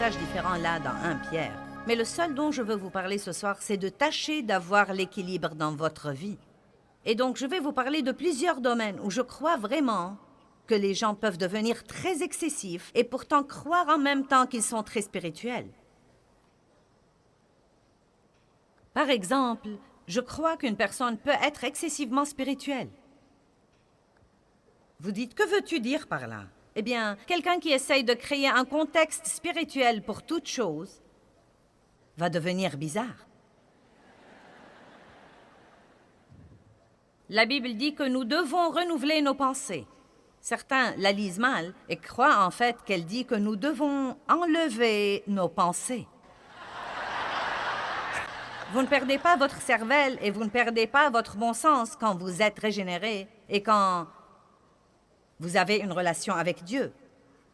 messages différents là dans 1 Pierre. Mais le seul dont je veux vous parler ce soir, c'est de tâcher d'avoir l'équilibre dans votre vie. Et donc, je vais vous parler de plusieurs domaines où je crois vraiment que les gens peuvent devenir très excessifs et pourtant croire en même temps qu'ils sont très spirituels. Par exemple, je crois qu'une personne peut être excessivement spirituelle. Vous dites, que veux-tu dire par là? Eh bien, quelqu'un qui essaye de créer un contexte spirituel pour toute chose va devenir bizarre. La Bible dit que nous devons renouveler nos pensées. Certains la lisent mal et croient en fait qu'elle dit que nous devons enlever nos pensées. Vous ne perdez pas votre cervelle et vous ne perdez pas votre bon sens quand vous êtes régénéré et quand vous avez une relation avec Dieu.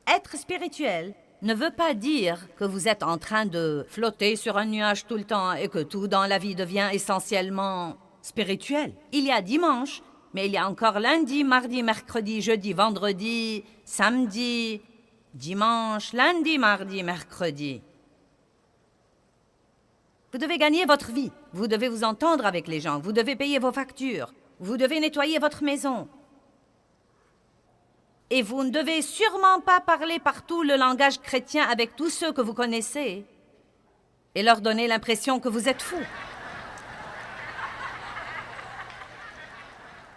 Être spirituel ne veut pas dire que vous êtes en train de flotter sur un nuage tout le temps et que tout dans la vie devient essentiellement spirituel. Il y a dimanche, mais il y a encore lundi, mardi, mercredi, jeudi, vendredi, samedi, dimanche, lundi, mardi, mercredi. Vous devez gagner votre vie. Vous devez vous entendre avec les gens. Vous devez payer vos factures. Vous devez nettoyer votre maison. Et vous ne devez sûrement pas parler partout le langage chrétien avec tous ceux que vous connaissez et leur donner l'impression que vous êtes fou.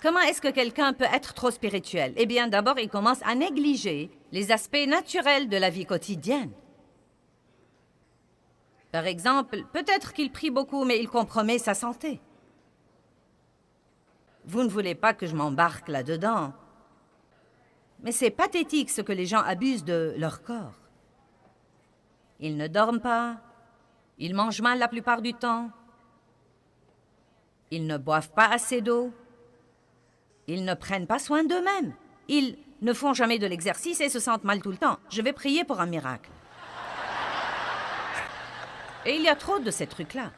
Comment est-ce que quelqu'un peut être trop spirituel? Eh bien, d'abord, il commence à négliger les aspects naturels de la vie quotidienne. Par exemple, peut-être qu'il prie beaucoup, mais il compromet sa santé. Vous ne voulez pas que je m'embarque là-dedans. Mais c'est pathétique ce que les gens abusent de leur corps. Ils ne dorment pas, ils mangent mal la plupart du temps, ils ne boivent pas assez d'eau, ils ne prennent pas soin d'eux-mêmes, ils ne font jamais de l'exercice et se sentent mal tout le temps. Je vais prier pour un miracle. Et il y a trop de ces trucs-là.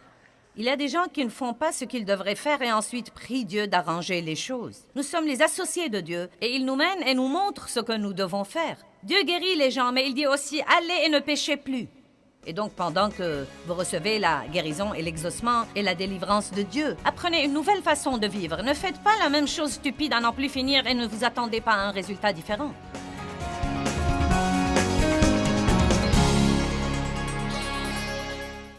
Il y a des gens qui ne font pas ce qu'ils devraient faire et ensuite prient Dieu d'arranger les choses. Nous sommes les associés de Dieu et il nous mène et nous montre ce que nous devons faire. Dieu guérit les gens, mais il dit aussi « allez et ne péchez plus ». Et donc, pendant que vous recevez la guérison et l'exaucement et la délivrance de Dieu, apprenez une nouvelle façon de vivre. Ne faites pas la même chose stupide à n'en plus finir et ne vous attendez pas à un résultat différent.